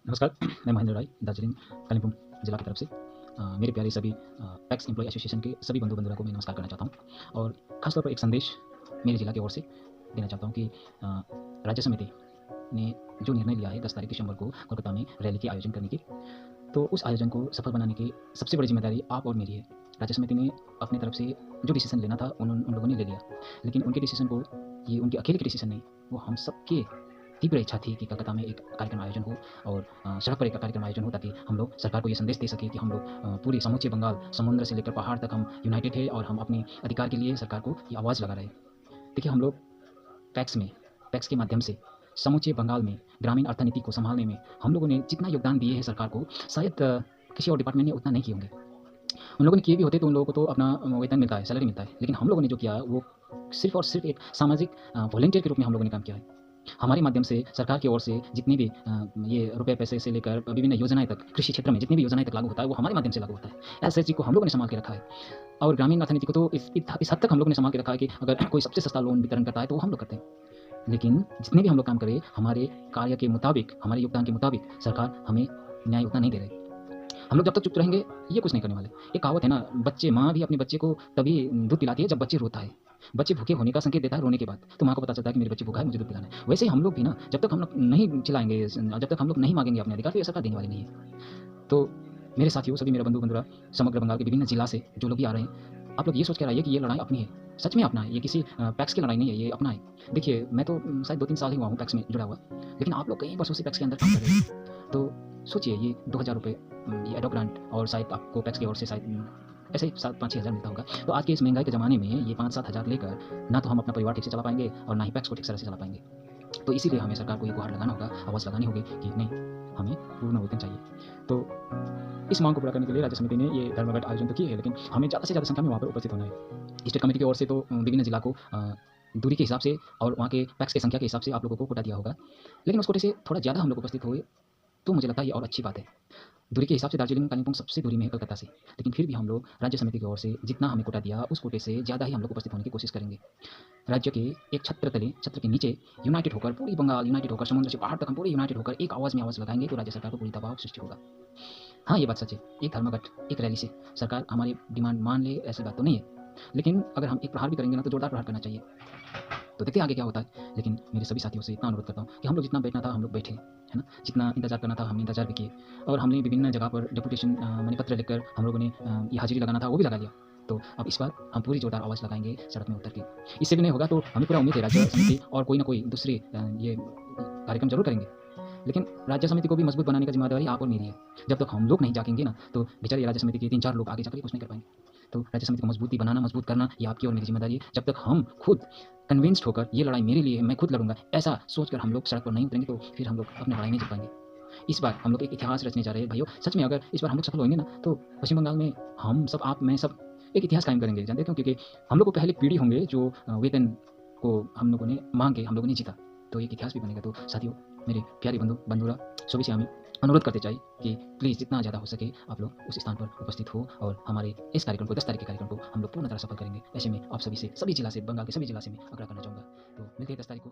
नमस्कार, मैं महेंद्र राय, दार्जिलिंग, कालिम्पोंग जिला की तरफ से मेरे प्यारे सभी पैक्स एम्प्लॉय एसोसिएशन के सभी बंधु-बंधुरा को मैं नमस्कार करना चाहता हूँ और ख़ास तौर पर एक संदेश मेरे जिला की ओर से देना चाहता हूँ कि राज्य समिति ने जो निर्णय लिया है 10 तारीख दिसंबर को कोलकाता में रैली के आयोजन करने की, तो उस आयोजन को सफल बनाने की सबसे बड़ी ज़िम्मेदारी आप और मेरी है। राज्य समिति ने अपनी तरफ से जो डिसीज़न लेना था उन लोगों ने ले लिया, लेकिन उनके डिसीज़न को ये उनके अकेले के डिसीज़न नहीं, वो हम सबके तीव्र इच्छा थी कि कलकत्ता में एक कार्यक्रम आयोजन हो और सड़क पर एक कार्यक्रम आयोजन हो ताकि हम लोग सरकार को ये संदेश दे सकें कि हम लोग पूरे समूचे बंगाल समुद्र से लेकर पहाड़ तक हम यूनाइटेड है और हम अपने अधिकार के लिए सरकार को ये आवाज़ लगा रहे हैं। देखिए हम लोग पैक्स के माध्यम से समूचे बंगाल में ग्रामीण अर्थनीति को संभालने में हम लोगों ने जितना योगदान दिए हैं सरकार को शायद किसी और डिपार्टमेंट ने उतना नहीं किए होंगे। उन लोगों ने किए भी होते तो उन लोगों को तो अपना वेतन मिलता है, सैलरी मिलता है, लेकिन हम लोगों ने जो किया वो सिर्फ और सिर्फ एक सामाजिक वॉलंटियर के रूप में हम लोगों ने काम किया है। हमारे माध्यम से सरकार की ओर से जितनी भी ये रुपए पैसे से लेकर विभिन्न योजनाएं तक कृषि क्षेत्र में जितनी भी योजनाएं तक लागू होता है वो हमारे माध्यम से लागू होता है। एसएचजी को हम लोगों ने संभाल के रखा है और ग्रामीण अर्थनीति को तो इस हद तक हम लोगों ने संभाल के रखा है कि अगर कोई सबसे सस्ता लोन वितरण करता है तो वो हम लोग करते हैं। लेकिन जितने भी हम लोग काम करें हमारे कार्य के मुताबिक, हमारे योगदान के मुताबिक सरकार हमें न्याय उतना नहीं दे रही। हम लोग जब तक चुप रहेंगे ये कुछ नहीं करने वाले। एक कहावत है ना, बच्चे माँ भी अपने बच्चे को तभी दूध पिलाती है जब बच्चे रोता है। बच्चे भूखे होने का संकेत देता है रोने के बाद, तो माँ को पता चलता है कि मेरे बच्चे भूखा है, मुझे दूध पिलाना है। वैसे ही हम लोग भी ना, जब तक हम लोग नहीं चिल्लाएंगे, जब तक हम लोग नहीं मांगेंगे अपने अधिकार, तो ये सरकार देने वाली नहीं है। तो मेरे साथियों, सभी मेरे बंधु-बंधुरा, समग्र बंगाल के विभिन्न जिला से जो लोग भी आ रहे हैं, आप लोग ये सोच कर आइए कि ये लड़ाई अपनी है, सच में अपना है, ये किसी पैक्स की लड़ाई नहीं है, ये अपना है। देखिए मैं तो शायद 2-3 साल ही हुआ हूँ पैक्स में जुड़ा हुआ, लेकिन आप लोग कई वर्षों से पैक्स के अंदर काम कर रहे हैं। तो सोचिए ये 2000 रुपये ये एडॉक ग्रांट और शायद आपको पैक्स की ओर से शायद ऐसे ही 7-5-6 हज़ार मिलता होगा। तो आज के इस महंगाई के ज़माने में ये 5-7 हज़ार लेकर ना तो हम अपना परिवार ठीक से चला पाएंगे और ना ही पैक्स को ठीक तरह से चला पाएंगे। तो इसीलिए हमें सरकार को ये गुहार लगाना होगा, आवाज़ लगानी होगी कि नहीं, हमें पूर्ण वेतन चाहिए। तो इस मांग को पूरा करने के लिए राज्य समिति ने ये धर्मघट आयोजन तो किए है, लेकिन हमें ज़्यादा से ज़्यादा संख्या में वहाँ पर उपस्थित होना है। स्टेट कमेटी की ओर से तो विभिन्न जिला को दूरी के हिसाब से और वहाँ के पैक्स की संख्या के हिसाब से आप लोगों को कोटा दिया होगा, लेकिन उस कोटे से थोड़ा ज़्यादा हम लोग उपस्थित हुए तो मुझे लगता है ये और अच्छी बात है। दूरी के हिसाब से दार्जिलिंग, कालिम्पोंग सबसे दूरी में है कलकत्ता से, लेकिन फिर भी हम लोग राज्य समिति की ओर से जितना हमें कोटा दिया उस कोटे से ज़्यादा ही हम लोग उपस्थित होने की कोशिश करेंगे। राज्य के एक छत्र तले, छत्र के नीचे यूनाइटेड होकर पूरी बंगाल यूनाइटेड होकर समुद्र से पहाड़ तक हम पूरे यूनाइटेड होकर एक आवाज़ में आवाज़ लगाएंगे तो राज्य सरकार को पूरी दबाव सृष्टि होगा। हाँ, ये बात सच है, एक धर्मघट, एक रैली से सरकार हमारी डिमांड मान ले ऐसी बात तो नहीं है, लेकिन अगर हम एक प्रहार भी करेंगे ना तो जोरदार प्रहार करना चाहिए। तो देखते हैं आगे क्या होता है। लेकिन मेरे सभी साथियों से इतना अनुरोध करता हूँ कि हम लोग जितना बैठना था हम लोग बैठे, है ना? जितना इंतज़ार करना था हमने इंतज़ार भी किए और हमने विभिन्न जगह पर डेपुटेशन माने पत्र लिखकर हम लोगों ने ये हाज़िरी लगाना था वो भी लगा लिया। तो अब इस बार हम पूरी जोरदार आवाज़ लगाएँगे सड़क में उतर के। इससे भी नहीं होगा तो हमें पूरा उम्मीद है राज्य समिति और कोई ना कोई दूसरे ये कार्यक्रम ज़रूर करेंगे। लेकिन राज्य समिति को भी मजबूत बनाने की ज़िम्मेदारी आप और मेरी है। जब तक हम लोग नहीं जागेंगे ना तो बेचारे राज्य समिति के 3-4 लोग आगे जाकर कुछ नहीं कर पाएँगे। तो राज्य समिति को मजबूती बनाना, मजबूत करना ये आपकी और मेरी ज़िम्मेदारी है। जब तक हम खुद कन्विंस्ड होकर ये लड़ाई मेरे लिए है, मैं खुद लड़ूँगा, ऐसा सोचकर हम लोग सड़क पर नहीं उतरेंगे तो फिर हम लोग अपनी लड़ाई नहीं जीत पाएँगे। इस बार हम लोग एक इतिहास रचने जा रहे हैं भाइयों। सच में अगर इस बार हम लोग सफल होंगे ना तो पश्चिम बंगाल में हम सब, आप, मैं सब एक इतिहास कायम करेंगे। जानते क्यों? क्योंकि हम लोग को पहले पीढ़ी होंगे जो वेतन को हम लोगों ने माँग के हम लोगों ने जीता। तो एक इतिहास भी बनेगा। तो साथियों, मेरे प्यारे बंधुरा, सभी से हमें अनुरोध करते जाइए कि प्लीज़ जितना ज़्यादा हो सके आप लोग उस स्थान पर उपस्थित हो और हमारे इस कार्यक्रम को 10 तारीख के कार्यक्रम को हम लोग पूर्ण तरह सफल करेंगे। ऐसे में आप सभी से, सभी जिला से, बंगाल के सभी जिला से मैं आग्रह करना चाहूँगा। तो मिलते हैं 10 तारीख को।